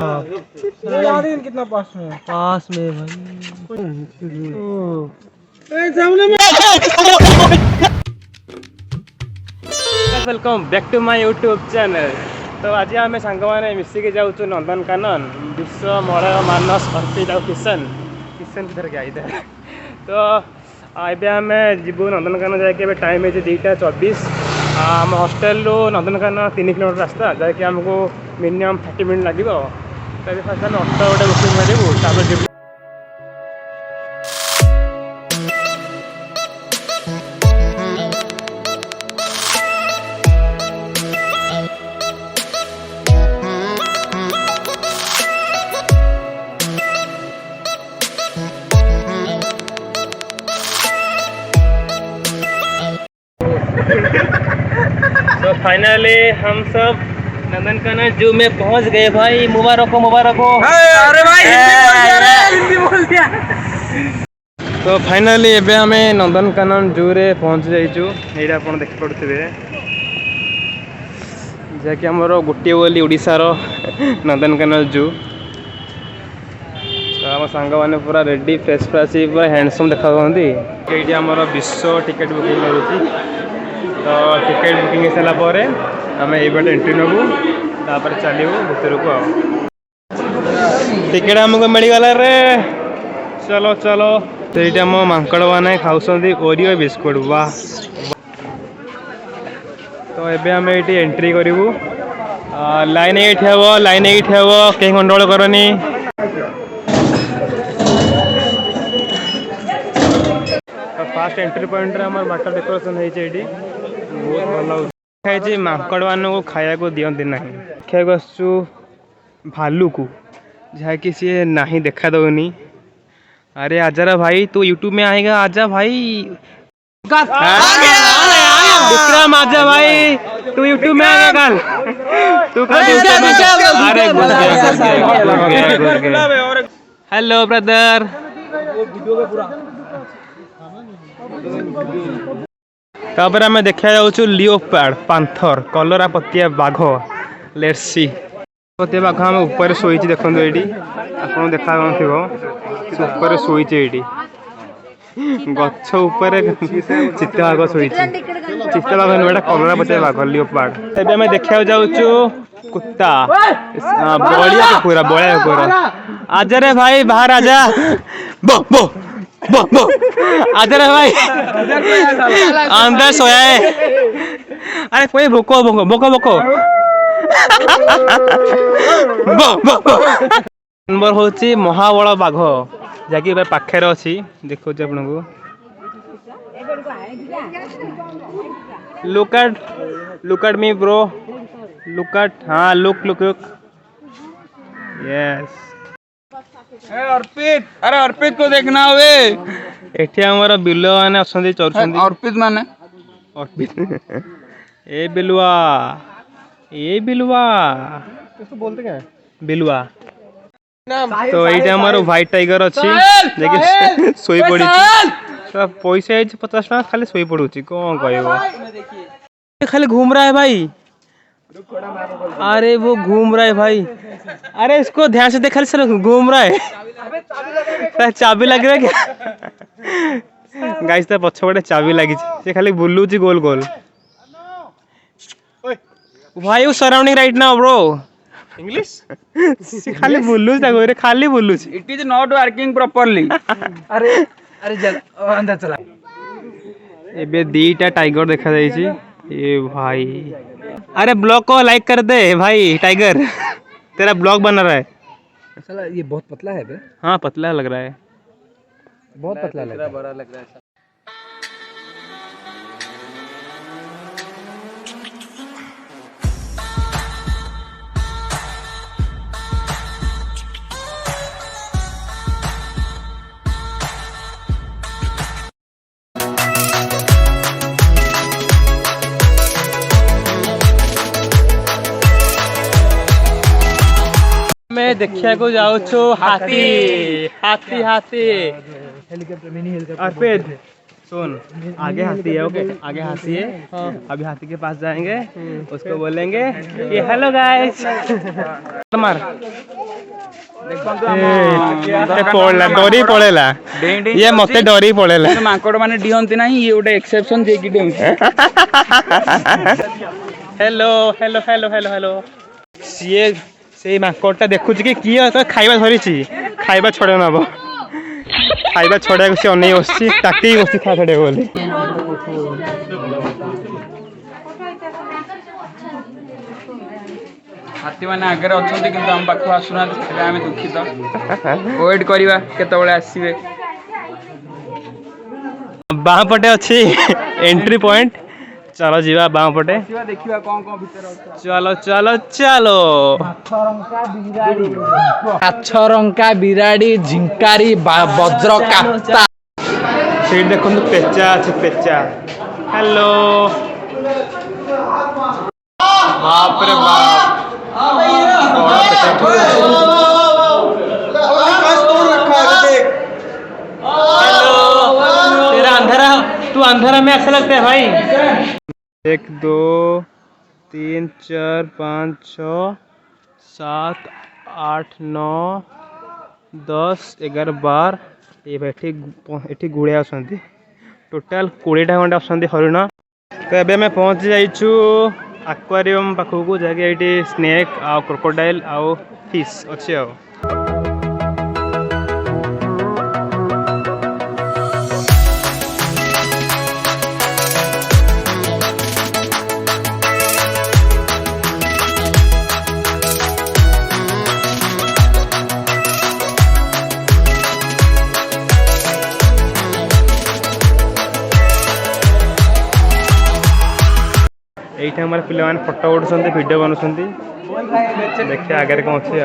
कितना पास में भाई welcome back to my YouTube channel. तो आज आम सांग मैंने मिसिक जाऊँ नंदनकानन विश्व मलय मानस अर्पित और किशन किधर गया तो ये आम जीवु नंदनकानन जाके टाइम है 2:24 आम हॉस्टेल नंदनकानन 3 किलोमीटर रास्ता जैक आमको मिनिमम 30 मिनट लगे। तभी फास्ट आम ऑटो गोटे बुकिंग करूँ तो फाइनली हम सब नंदनकानन जू में पहुंच गए भाई। मुबारक हो मुबारक हो। अरे भाई हिंदी बोल दिया। तो फाइनली एबे हमें नंदनकानन जू रे पहुंच जाइछु। एटा आपण देख पड़ुथिबे जैसे हमर गोटे बोली ओडिसा रो नंदनकानन जू। तो हम सांग माने पूरा रेडी फ्रेश फ्रेश पूरा हैंडसम देखा होंदी। एटी हमर विश्व टिकट बुकिंग करूची। तो टिकेट बुकिंग हो सारापर आम ये एंट्री नबू तापर चलू भर को टिकेट आमको मिलगला रे। चलो चलो तो ये आम मांकड़ मैंने खाऊँ ओरियो बिस्कुट वाह। तो ये आम ये एंट्री करूँ लाइन ठेब लाइन ठेब कहीं गंडगोल करनी। फास्ट एंट्री पॉइंट रे हमर वाटर डेकोरेशन होती बहुत भल खाई माकड़ मान को खाया को दिखती ना देखा आसु भालू को जहाँकि सी ना देखा दौनी। अरे आजा भाई तू यूट्यूब में आएगा आजा भाई विक्रम आजा भाई तू यूट्यूब में आएगा कल तू हेलो ब्रदर। तापर आम देखा जाऊँ लियोपार्ड पांथर कलरा पतिया बाघ लेट्स सी पतिया बाघ आम ऊपर शोई देखो ये आपको देखा ऊपर शोई गछ उपर चित्तबाघ शोई चित्तबाघ नुटा कलरा पतिया बाघ लियोपार्ड। एबे आम देखा जाऊँ कुत्ता बलिया कुकुरा बलिया कुकुरा आजा रे भाई बाहर आजा बो बो बो बो आजा रे भाई अंदर सोया है। अरे कोई भोको भोको भोको भोको नंबर होची महाबल बाघ जहाँकि पाखे अच्छी देखो आपन को look at me bro look at हाँ लुक लुक लुक यस। अर्पित अरे अर्पित को देखना हुए एठी हमारा बिलुआ माने असंदी चोरसंदी अर्पित माने अर्पित ए बिलुआ किसको बोलते क्या बिलुआ। तो ये हमारा व्हाइट टाइगर अच्छी देखिए सोई पड़ी पैसा है 50 टका खाली सोई पड़ुची कौन कह खाली घूम रहा है भाई। अरे वो घूम रहा है भाई। अरे इसको ध्यान से देखा सर घूम रहा है चाबी लग रहा है क्या गाइस तो पछपटे चाबी लगी से खाली बुलूची गोल गोल भाई you surrounding right now bro English खाली बुलूच खाली बुलूच it is not working properly. अरे अरे अंदर चला एबे दीटा टाइगर देखा जाइए ये भाई। अरे ब्लॉग को लाइक कर दे भाई टाइगर तेरा ब्लॉग बन रहा है। साला ये बहुत पतला है बे। हाँ पतला लग रहा है बहुत पतला लग रहा है बड़ा लग रहा है। मैं देखिया को जाऊँ हाथी हाथी हाथी हेलीकॉप्टर मिनी हेलीकॉप्टर अर्पित सुन आगे हाथी है ओके आगे हाथी है अभी हाथी के पास जाएंगे उसको बोलेंगे ये हेलो गाइस मार डरी पड़ेला ये मते डरी पड़ेला माकड़ माने डिहंती नाही ये गोटे एक्सेप्शन जे कि डिहंती hello hello hello hello hello सीए से माकड़टा देखुची कि किए तो खाइबा धरिची खाइबा छड़े नब खाइबा छड़ा से अनै बसची ताकि बसची खा छड़े बोली हाथी माने आगे अछंती किंतु हम पाखु आसुना से आमे दुखित वेट करबा केतबेले आसीबे बाँ पटे अच्छी एंट्री पॉइंट चलो जीवा बाँ पटे देखिबा कोन कोन भीतर अछि चलो चलो चलो आछरंका बिराड़ी झिंकारी वज्र काप्ता सीट देखो पेचा अच्छे पेचा हेलो बाप रे बाप हेलो तेरा अंधेरा तू अंधेरा में अच्छा लगता है भाई 1 2 3 4 5 6 7 8 9 10 11 12 ये गुड़े आसती टोटाल 20टा खंडे आसती हरिण तो ये आम पहुँची जाइछु एक्वेरियम पाखक जहाँकि ये स्नेक आ क्रोकोडाइल आउ फिश अच्छे आ ये हमारे पिला मैंने फोटो उठाते वीडियो बनाते देखिए आगे कौन अच्छे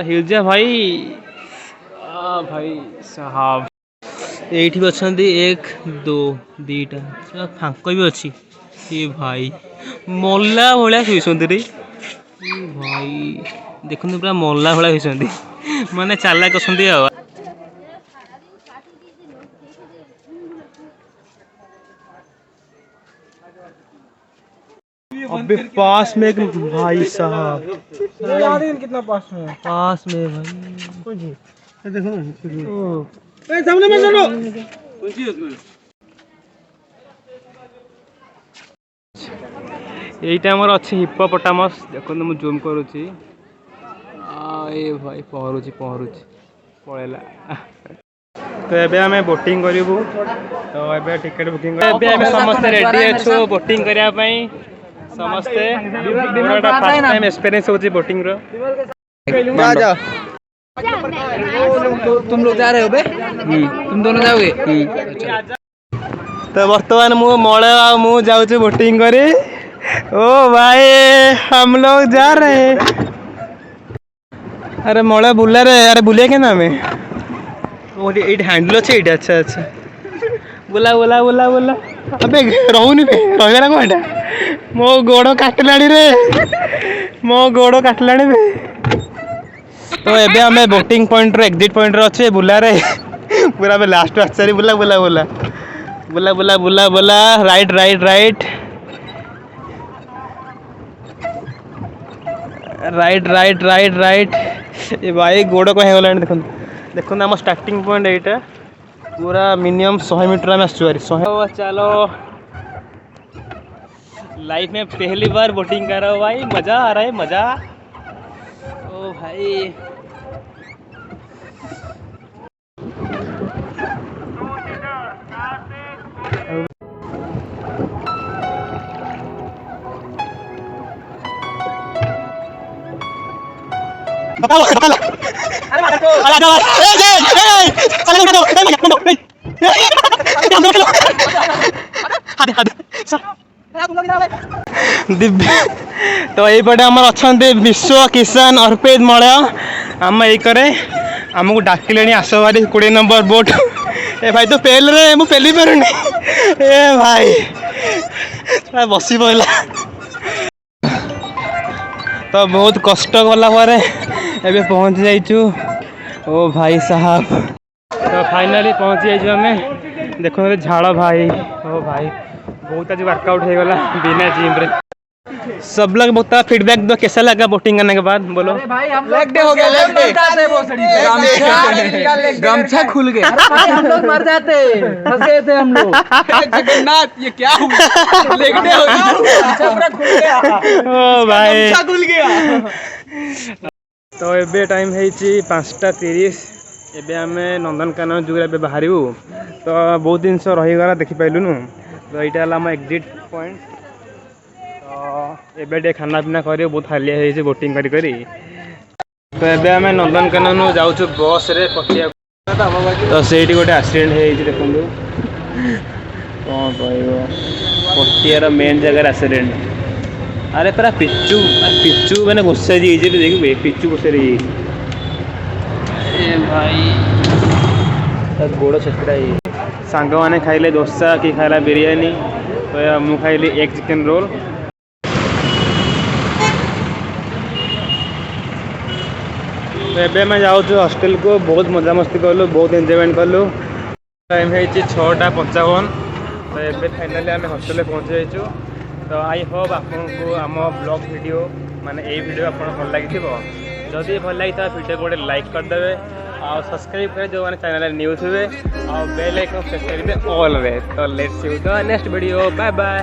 हिलजा भाई भाई साहब ये भी अच्छा 1 2 2टा फांक भी अच्छी ये भाई मल्ला भाया शुंदी रे भाई देखते पूरा मल्ला भाया शुंदी माने चालाक अछंती आ अबे पास में एक भाई साहब कितना पास में भाई देखो सामने में चलो यहीटा आमर अच्छी हिप्पोपोटामस देखो मुझे जूम करुच्ची ये भाई पहरुची पड़ेला तो ये आम बोटिंग करूँ तो ये टिकेट बुकिंग समस्त रेडी अच्छु बोटिंग करने समस्ते फर्स्ट टाइम एक्सपीरियंस होची बोटिंग रो जा तुम लोग जा रहे हो बे तुम दोनों जाओगे तो वर्तमान मु मले मु जाऊँ बोटिंग करी ओ भाई हम लोग जा रहे हैं अरे मले बुला रे अरे बुलिया क्या नाम है हैंडल अच्छे ये अच्छा अच्छा बुला बुला बुला बुला अबे रहूनी बे रहीगला कौन मो गोड़ काटलाणी रे मो गोड़ काटलाणी बे तो एबे हमें बोटिंग पॉइंट रे एग्जिट पॉइंट रे अच्छे बुला रे पूरा बे लास्ट आचारी बुला बुला बुला बुला बुला बुला बुला right right right right right right right ये भाई गोड़ को हेगला देखो देखो आम स्टार्टिंग पॉइंट यहीटा पूरा मिनिमम 100 मीटर में आसुरी 100 चलो लाइफ में पहली बार बोटिंग कर रहा हूँ भाई मज़ा आ रहा है मज़ा ओ भाई दिव्य तो यहीपटे आम अच्छा विश्व किसान अर्पित मलय आम ये करे आमको डाकिले आस भारी 20 नंबर बोट ए भाई तो पेल रे मु पेली पारुनी ए भाई बसी पड़ा तो बहुत कष्ट गला एबे पहुँच जाइचु ओ भाई साहब तो फाइनाली पहुँच जाइचु आमे देखो झाड़ भाई ओ भाई बहुत आज वर्कआउट हो गला बिना जिम रे सब लोग बहुत फीडबैक दो कैसा लगा बोटिंग करने के बाद बोलो भाई हम लेग डे हो गया लेग डे गमछा खुल गया हम लोग मर जाते फंस गए थे हम लोग जगन्नाथ ये क्या हुआ लेग डे हो गया पूरा खुल गया ओ भाई गमछा खुल गया तो एबे टाइम है 5:30 एबे आमे नंदनकानन जो एबे बाहरिबू तो बहुत दिन से रहीगला देखि पाइलुनु तो यहाँ है आम एग्जिट पॉइंट तो एबे टे खाना पीना कर बहुत हालिया है बोटिंग करी करी तो एबे आमे नंदनकानन जाऊँ बस रे पटिया तो से गोटे एक्सीडेंट है देखो कौन कह पटियार मेन जगह एक्सीडेंट अरे पूरा पिचु पिचु मैंने गुस्सा देखिए पिचु गुस्सा भाई गोड़ छेकड़ा सांग मैंने खाइले डोसा कि खाइला बिरयानी तो मु खाइली एग चिकेन रोल तो एबे मैं जाऊँ हॉस्टेल को बहुत मजा मस्ती कलु बहुत एंजॉयमेंट कलु टाइम है 6:55 तो एबे फाइनाली आम हॉस्टेल पहुँची जाइचु तो आई होप आपको आम ब्लॉग वीडियो माने ये वीडियो आपको भल लगी जदि भल लगी वीडियो को गोटे लाइक करदे और सब्सक्राइब करें जो मैंने चैनल न्यू थे और बेल आइकन प्रेस करेंगे ऑल रे तो let's see you the next video bye bye.